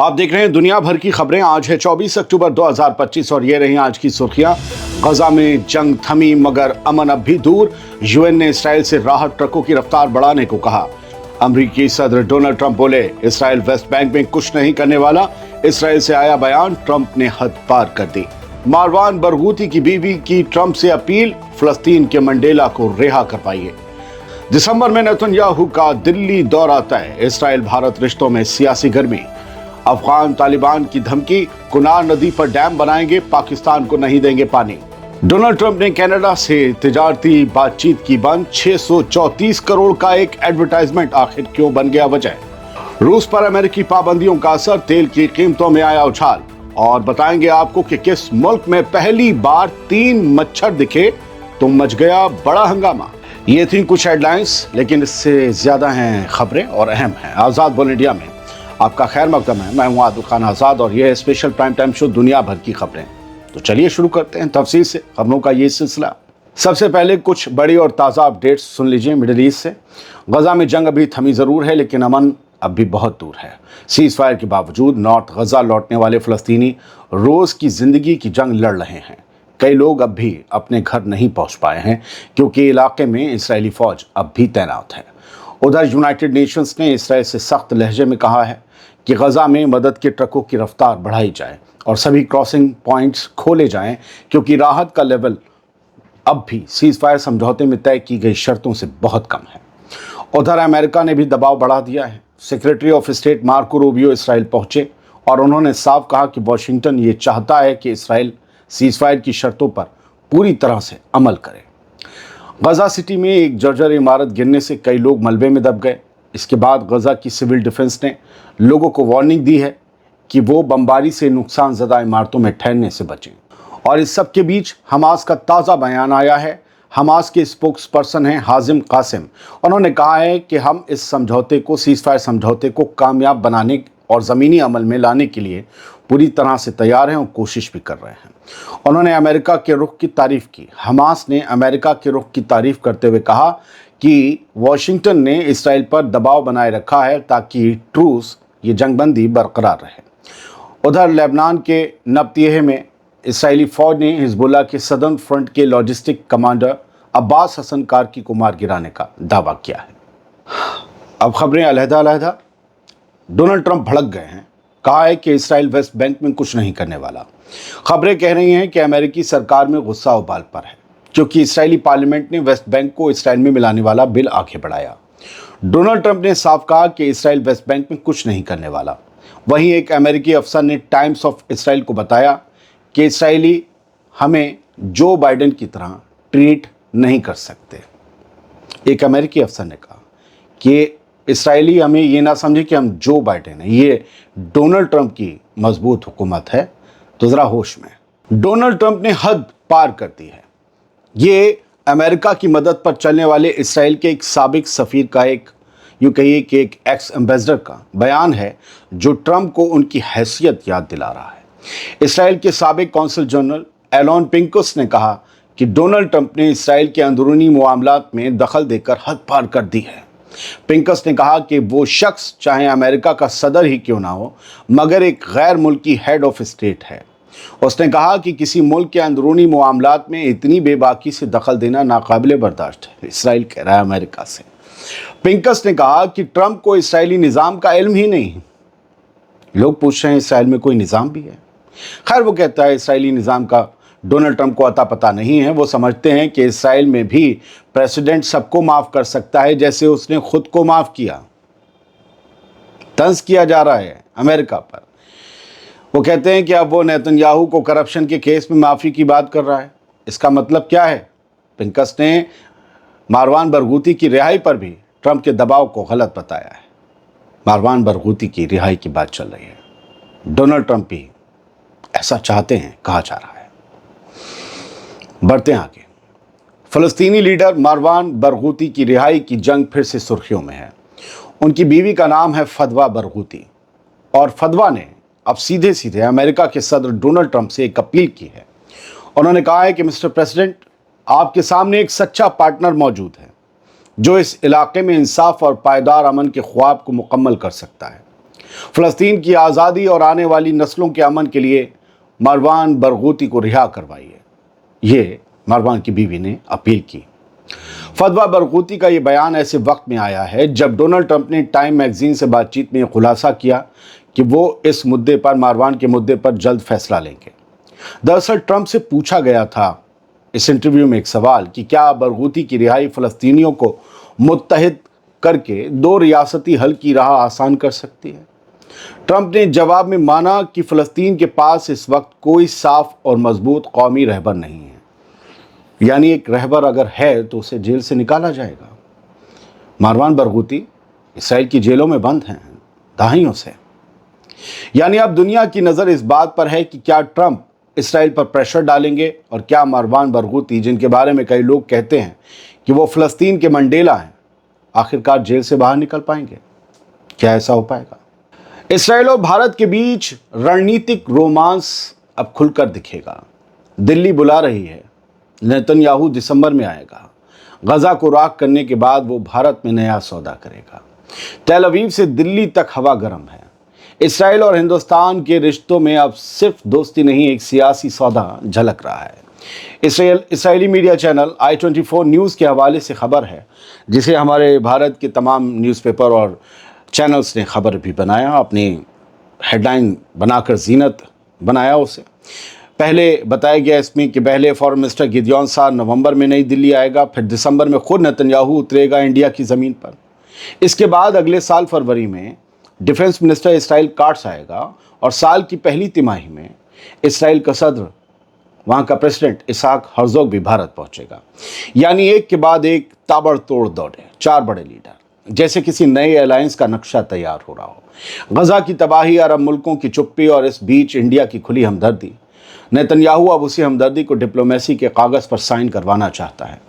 आप देख रहे हैं दुनिया भर की खबरें। आज है 24 अक्टूबर 2025 और ये रही आज की सुर्खियां। गजा में जंग थमी मगर अमन अब भी दूर। यूएन ने इसराइल से राहत ट्रकों की रफ्तार बढ़ाने को कहा। अमेरिकी सदर डोनाल्ड ट्रंप बोले इसराइल वेस्ट बैंक में कुछ नहीं करने वाला। इसराइल से आया बयान, ट्रंप ने हद पार कर दी। मारवान बरगूती की बीवी की ट्रंप से अपील, फलस्तीन के मंडेला को रिहा करवाइए। दिसंबर में नेतन्याहू का दिल्ली दौरा तय। इसराइल भारत रिश्तों में सियासी गर्मी। अफगान तालिबान की धमकी, कुनार नदी पर डैम बनाएंगे, पाकिस्तान को नहीं देंगे पानी। डोनाल्ड ट्रंप ने कनाडा से तिजारती बातचीत की बंद। 634 करोड़ का एक एडवर्टाइजमेंट आखिर क्यों बन गया वजह। रूस पर अमेरिकी पाबंदियों का असर, तेल की कीमतों में आया उछाल। और बताएंगे आपको कि किस मुल्क में पहली बार 3 मच्छर दिखे तो मच गया बड़ा हंगामा। ये थी कुछ हेडलाइंस, लेकिन इससे ज्यादा हैं खबरें और अहम हैं। आजाद बोल इंडिया में आपका खैर मकदम है। मैं हूं आदिल खान आजाद और यह है स्पेशल प्राइम टाइम शो दुनिया भर की खबरें। तो चलिए शुरू करते हैं तफसील से खबरों का ये सिलसिला। सबसे पहले कुछ बड़ी और ताज़ा अपडेट्स सुन लीजिए मिडिल ईस्ट से। गजा में जंग अभी थमी ज़रूर है, लेकिन अमन अब भी बहुत दूर है। सीज फायर के बावजूद नॉर्थ गजा लौटने वाले फ़लस्तीनी रोज़ की ज़िंदगी की जंग लड़ रहे हैं। कई लोग अब भी अपने घर नहीं पहुंच पाए हैं क्योंकि इलाके में इसराइली फ़ौज अब भी तैनात है। उधर यूनाइटेड नेशंस ने इसराइल से सख्त लहजे में कहा है कि गजा में मदद के ट्रकों की रफ्तार बढ़ाई जाए और सभी क्रॉसिंग पॉइंट्स खोले जाएं, क्योंकि राहत का लेवल अब भी सीज फायर समझौते में तय की गई शर्तों से बहुत कम है। उधर अमेरिका ने भी दबाव बढ़ा दिया है। Secretary of state Marco Rubio Israel पहुंचे और उन्होंने साफ कहा कि वाशिंगटन ये चाहता है कि इसराइल सीज फायर की शर्तों पर पूरी तरह से अमल करे। गजा सिटी में एक जर्जर इमारत गिरने से कई लोग मलबे में दब गए। इसके बाद गजा की सिविल डिफेंस ने लोगों को वार्निंग दी है कि वो बमबारी से नुकसान ज़दा इमारतों में ठहरने से बचें। और इस सब के बीच हमास का ताज़ा बयान आया है। हमास के स्पोक्स पर्सन हैं हाजिम कासिम। उन्होंने कहा है कि हम इस समझौते को, सीज फायर समझौते को कामयाब बनाने और ज़मीनी अमल में लाने के लिए पूरी तरह से तैयार हैं और कोशिश भी कर रहे हैं। उन्होंने अमेरिका के रुख की तारीफ़ की। हमास ने अमेरिका के रुख की तारीफ़ करते हुए कहा कि वाशिंगटन ने इसराइल पर दबाव बनाए रखा है ताकि ट्रूस, ये जंगबंदी बरकरार रहे। उधर लेबनान के नब्तिये में इसराइली फ़ौज ने हिजबुल्लाह के सदर्न फ्रंट के लॉजिस्टिक कमांडर अब्बास हसन कारकी को मार गिराने का दावा किया है। अब खबरें अलहदा-अलहदा। डोनाल्ड ट्रंप भड़क गए हैं। कहा है कि इसराइल वेस्ट बैंक में कुछ नहीं करने वाला। खबरें कह रही हैं कि अमेरिकी सरकार में गुस्सा उबाल पर है क्योंकि इसराइली पार्लियामेंट ने वेस्ट बैंक को इसराइल में मिलाने वाला बिल आगे बढ़ाया। डोनाल्ड ट्रंप ने साफ कहा कि इसराइल वेस्ट बैंक में कुछ नहीं करने वाला। वहीं एक अमेरिकी अफसर ने टाइम्स ऑफ इसराइल को बताया कि इसराइली हमें जो बाइडेन की तरह ट्रीट नहीं कर सकते। एक अमेरिकी अफसर ने कहा कि इसराइली हमें ये ना समझे कि हम जो बाइडेन है, ये डोनाल्ड ट्रंप की मजबूत हुकूमत है, तो ज़रा होश में। डोनाल्ड ट्रंप ने हद पार कर दी है। ये अमेरिका की मदद पर चलने वाले इसराइल के एक साबिक सफ़ीर का, एक यूँ कहिए कि एक एक्स एम्बेसडर का बयान है जो ट्रंप को उनकी हैसियत याद दिला रहा है। इसराइल के साबिक कौंसल जनरल एलोन पिंकस ने कहा कि डोनाल्ड ट्रंप ने इसराइल के अंदरूनी मामलात में दखल देकर हद पार कर दी है। पिंकस ने कहा कि वो शख्स चाहे अमेरिका का सदर ही क्यों ना हो, मगर एक गैर मुल्की हेड ऑफ स्टेट है। उसने कहा कि किसी मुल्क के अंदरूनी मामलात में इतनी बेबाकी से दखल देना नाकाबिले बर्दाश्त है। इसराइल कह रहा है अमेरिका से। पिंकस ने कहा कि ट्रंप को इसराइली निज़ाम का इल्म ही नहीं। लोग पूछ रहे हैं इसराइल में कोई निज़ाम भी है। खैर, वो कहता है इसराइली निज़ाम का डोनाल्ड ट्रंप को अता पता नहीं है। वो समझते हैं कि इसराइल में भी प्रेसिडेंट सबको माफ़ कर सकता है जैसे उसने खुद को माफ़ किया। तंज किया जा रहा है अमेरिका पर। वो कहते हैं कि अब वो नेतन्याहू को करप्शन के केस में माफ़ी की बात कर रहा है। इसका मतलब क्या है? पिंकस ने मारवान बरगूती की रिहाई पर भी ट्रंप के दबाव को गलत बताया है। मारवान बरगूती की रिहाई की बात चल रही है। डोनाल्ड ट्रंप भी ऐसा चाहते हैं, कहा जा रहा है। बढ़ते हैं आगे। फ़लस्तीनी लीडर मारवान बरगूती की रिहाई की जंग फिर से सुर्खियों में है। उनकी बीवी का नाम है फदवा बरगूती और फदवा ने अब सीधे सीधे अमेरिका के सदर डोनाल्ड ट्रंप से एक अपील की है। उन्होंने कहा है कि मिस्टर प्रेसिडेंट, आपके सामने एक सच्चा पार्टनर मौजूद है जो इस इलाके में इंसाफ और पायदार अमन के ख्वाब को मुकम्मल कर सकता है। फलस्तीन की आज़ादी और आने वाली नस्लों के अमन के लिए मरवान बरगूती को रिहा करवाइए, ये मरवान की बीवी ने अपील की। फतवा बरगूती का ये बयान ऐसे वक्त में आया है जब डोनाल्ड ट्रंप ने टाइम मैगजीन से बातचीत में खुलासा किया कि वो इस मुद्दे पर, मरवान के मुद्दे पर जल्द फैसला लेंगे। दरअसल ट्रंप से पूछा गया था इस इंटरव्यू में एक सवाल कि क्या बरगूती की रिहाई फ़लस्तीनियों को मुत्तहिद करके दो रियासती हल की राह आसान कर सकती है। ट्रंप ने जवाब में माना कि फ़लस्तीन के पास इस वक्त कोई साफ और मजबूत कौमी रहबर नहीं है, यानी एक रहबर अगर है तो उसे जेल से निकाला जाएगा। मरवान बरगूती इसराइल की जेलों में बंद हैं दहाइयों से। यानी अब दुनिया की नज़र इस बात पर है कि क्या ट्रंप इसराइल पर प्रेशर डालेंगे और क्या मरवान बरगूती, जिनके बारे में कई लोग कहते हैं कि वो फ़लस्तीन के मंडेला हैं, आखिरकार जेल से बाहर निकल पाएंगे। क्या ऐसा हो पाएगा? इसराइल और भारत के बीच रणनीतिक रोमांस अब खुलकर दिखेगा। दिल्ली बुला रही है, नेतन्याहू दिसंबर में आएगा। गजा को राख करने के बाद वो भारत में नया सौदा करेगा। तेल अवीव से दिल्ली तक हवा गर्म है। इसराइल और हिंदुस्तान के रिश्तों में अब सिर्फ दोस्ती नहीं, एक सियासी सौदा झलक रहा है। Israeli media channel i24 news के हवाले से खबर है, जिसे हमारे भारत के तमाम न्यूज़पेपर और चैनल्स ने खबर भी बनाया, अपनी हेडलाइन बनाकर जीनत बनाया उसे। पहले बताया गया इसमें कि पहले फॉरेन मिनिस्टर गिदियॉन सार नवंबर में नई दिल्ली आएगा, फिर दिसंबर में खुद नेतन्याहू उतरेगा इंडिया की ज़मीन पर। इसके बाद अगले साल फरवरी में डिफेंस मिनिस्टर इसराइल काट्स आएगा और साल की पहली तिमाही में इसराइल का सदर, वहाँ का प्रेसिडेंट इसहाक हर्जोग भी भारत पहुँचेगा। यानी एक के बाद एक ताबड़तोड़ दौड़े, चार बड़े लीडर, जैसे किसी नए अलायंस का नक्शा तैयार हो रहा हो। गजा की तबाही, अरब मुल्कों की चुप्पी और इस बीच इंडिया की खुली हमदर्दी। नेतन्याहू अब उसी हमदर्दी को डिप्लोमेसी के कागज़ पर साइन करवाना चाहता है।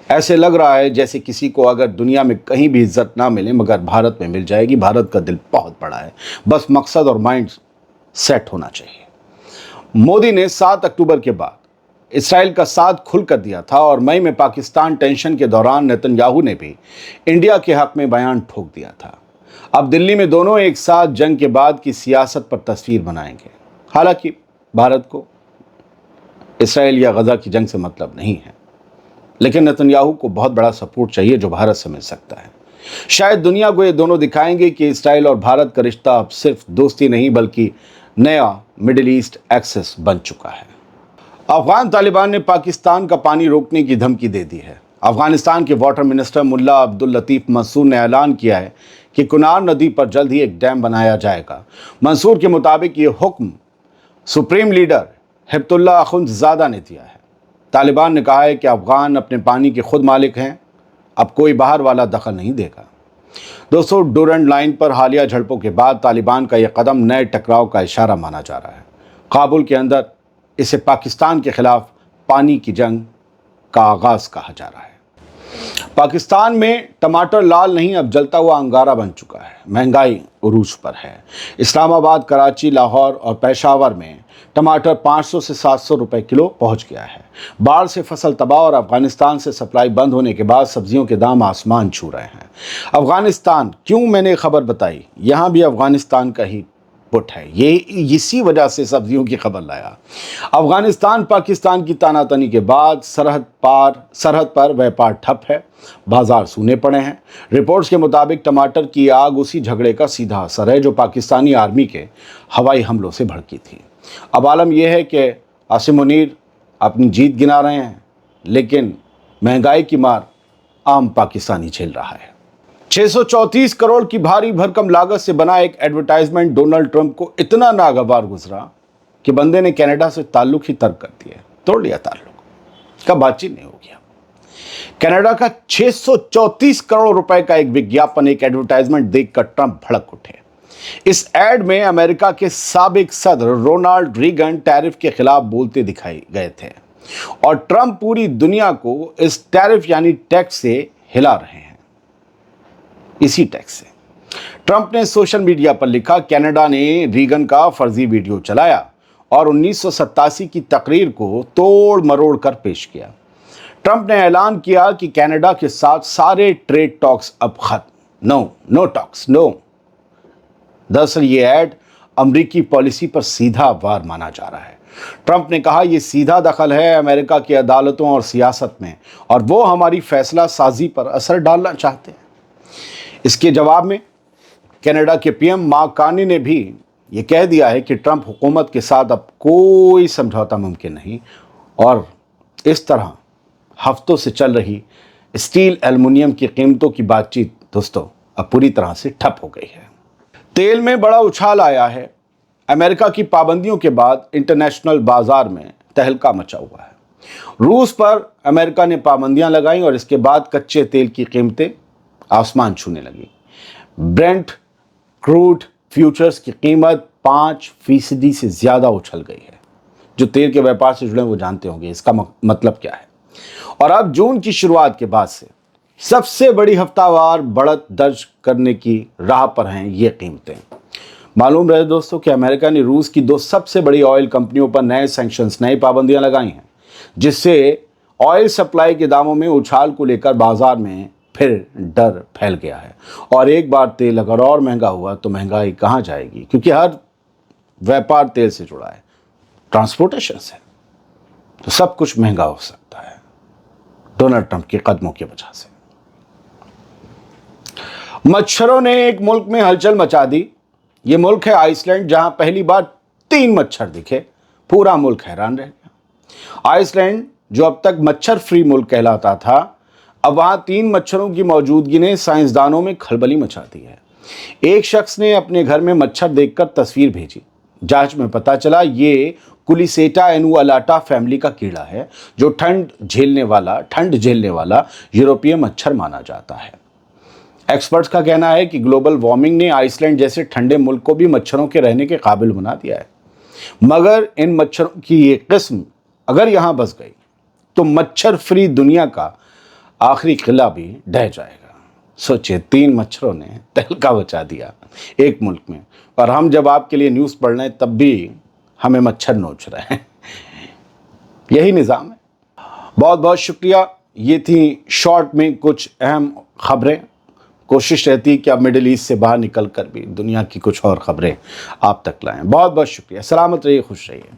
ऐसे लग रहा है जैसे किसी को अगर दुनिया में कहीं भी इज्जत ना मिले मगर भारत में मिल जाएगी। भारत का दिल बहुत बड़ा है, बस मकसद और माइंड सेट होना चाहिए। मोदी ने 7 अक्टूबर के बाद इसराइल का साथ खुल कर दिया था और मई में पाकिस्तान टेंशन के दौरान नेतन्याहू ने भी इंडिया के हक में बयान ठोक दिया था। अब दिल्ली में दोनों एक साथ जंग के बाद की सियासत पर तस्वीर बनाएंगे। हालांकि भारत को इसराइल या गजा की जंग से मतलब नहीं है, लेकिन नेतन्याहू को बहुत बड़ा सपोर्ट चाहिए जो भारत से मिल सकता है। शायद दुनिया को ये दोनों दिखाएंगे कि इसराइल और भारत का रिश्ता अब सिर्फ दोस्ती नहीं बल्कि नया मिडिल ईस्ट एक्सेस बन चुका है। अफगान तालिबान ने पाकिस्तान का पानी रोकने की धमकी दे दी है। अफगानिस्तान के वाटर मिनिस्टर मुल्ला अब्दुल लतीफ़ मंसूर ने ऐलान किया है कि कुनार नदी पर जल्द ही एक डैम बनाया जाएगा। मंसूर के मुताबिक ये हुक्म सुप्रीम लीडर हिब्तुल्लाह अखुंदज़ादा ने दिया है। तालिबान ने कहा है कि अफगान अपने पानी के खुद मालिक हैं, अब कोई बाहर वाला दखल नहीं देगा। दोस्तों, डूरंड लाइन पर हालिया झड़पों के बाद तालिबान का यह कदम नए टकराव का इशारा माना जा रहा है। काबुल के अंदर इसे पाकिस्तान के खिलाफ पानी की जंग का आगाज़ कहा जा रहा है। पाकिस्तान में टमाटर लाल नहीं, अब जलता हुआ अंगारा बन चुका है। महंगाई उरूज पर है। इस्लामाबाद, कराची, लाहौर और पेशावर में टमाटर 500 से 700 रुपए किलो पहुंच गया है। बाढ़ से फसल तबाह और अफगानिस्तान से सप्लाई बंद होने के बाद सब्जियों के दाम आसमान छू रहे हैं। अफगानिस्तान, क्यों मैंने खबर बताई, यहाँ भी अफगानिस्तान का ही पुट है। ये इसी वजह से सब्जियों की खबर लाया। अफगानिस्तान पाकिस्तान की तानातनी के बाद सरहद पर व्यापार ठप है, बाजार सूने पड़े हैं। रिपोर्ट्स के मुताबिक टमाटर की आग उसी झगड़े का सीधा असर है जो पाकिस्तानी आर्मी के हवाई हमलों से भड़की थी। अब आलम यह है कि आसिम मुनीर अपनी जीत गिना रहे हैं, लेकिन महंगाई की मार आम पाकिस्तानी झेल रहा है। 634 करोड़ की भारी भरकम लागत से बना एक एडवर्टाइजमेंट डोनाल्ड ट्रंप को इतना नागवार गुजरा कि बंदे ने कनाडा से ताल्लुक ही तर्क कर दिया, तोड़ लिया ताल्लुक का, बातचीत नहीं हो गया। कनाडा का 634 करोड़ रुपए का एक विज्ञापन, एक एडवर्टाइजमेंट देखकर ट्रंप भड़क उठे। इस एड में अमेरिका के साबिक सदर रोनाल्ड रीगन टैरिफ के खिलाफ बोलते दिखाए गए थे और ट्रंप पूरी दुनिया को इस टैरिफ यानी टैक्स से हिला रहे हैं। इसी टैक्स से ट्रंप ने सोशल मीडिया पर लिखा, कनाडा ने रीगन का फर्जी वीडियो चलाया और 1987 की तकरीर को तोड़ मरोड़ कर पेश किया। ट्रंप ने ऐलान किया कि कनाडा के साथ सारे ट्रेड टॉक्स अब खत्म। No talks, no. दरअसल ये ऐड अमरीकी पॉलिसी पर सीधा वार माना जा रहा है। ट्रंप ने कहा यह सीधा दखल है अमेरिका की अदालतों और सियासत में और वो हमारी फैसला साजी पर असर डालना चाहते हैं। इसके जवाब में कनाडा के पीएम मार्क कार्नी ने भी ये कह दिया है कि ट्रंप हुकूमत के साथ अब कोई समझौता मुमकिन नहीं और इस तरह हफ्तों से चल रही स्टील एल्युमिनियम की कीमतों की बातचीत दोस्तों अब पूरी तरह से ठप हो गई है। तेल में बड़ा उछाल आया है। अमेरिका की पाबंदियों के बाद इंटरनेशनल बाजार में तहलका मचा हुआ है। रूस पर अमेरिका ने पाबंदियां लगाई और इसके बाद कच्चे तेल की कीमतें आसमान छूने लगी। ब्रेंट क्रूड फ्यूचर्स की कीमत 5% से ज़्यादा उछल गई है। जो तेल के व्यापार से जुड़े वो जानते होंगे इसका मतलब क्या है। और अब जून की शुरुआत के बाद से सबसे बड़ी हफ्तावार बढ़त दर्ज करने की राह पर हैं ये कीमतें। मालूम रहे दोस्तों कि अमेरिका ने रूस की 2 सबसे बड़ी ऑयल कंपनियों पर नए सैंक्शंस, नई पाबंदियां लगाई हैं, जिससे ऑयल सप्लाई के दामों में उछाल को लेकर बाजार में फिर डर फैल गया है। और एक बार तेल अगर और महंगा हुआ तो महंगाई कहाँ जाएगी, क्योंकि हर व्यापार तेल से जुड़ा है, ट्रांसपोर्टेशन से, तो सब कुछ महंगा हो सकता है डोनाल्ड ट्रंप के कदमों की वजह से। मच्छरों ने एक मुल्क में हलचल मचा दी। ये मुल्क है आइसलैंड, जहां पहली बार 3 मच्छर दिखे। पूरा मुल्क हैरान रह गया। आइसलैंड जो अब तक मच्छर फ्री मुल्क कहलाता था, अब वहां 3 मच्छरों की मौजूदगी ने साइंसदानों में खलबली मचा दी है। एक शख्स ने अपने घर में मच्छर देखकर तस्वीर भेजी। जांच में पता चला ये कुलिसेटा एनुअलाटा फैमिली का कीड़ा है, जो ठंड झेलने वाला यूरोपीय मच्छर माना जाता है। एक्सपर्ट्स का कहना है कि ग्लोबल वार्मिंग ने आइसलैंड जैसे ठंडे मुल्क को भी मच्छरों के रहने के काबिल बना दिया है। मगर इन मच्छरों की ये किस्म अगर यहाँ बस गई तो मच्छर फ्री दुनिया का आखिरी किला भी ढह जाएगा। सोचिए, 3 मच्छरों ने तहलका मचा दिया एक मुल्क में, और हम जब आपके लिए न्यूज़ पढ़ रहे हैं तब भी हमें मच्छर नोच रहे हैं। यही निज़ाम है। बहुत बहुत शुक्रिया। ये थी शॉर्ट में कुछ अहम खबरें। कोशिश रहती है कि अब मिडिल ईस्ट से बाहर निकल कर भी दुनिया की कुछ और खबरें आप तक लाएं। बहुत बहुत शुक्रिया। सलामत रहिए, खुश रहिए।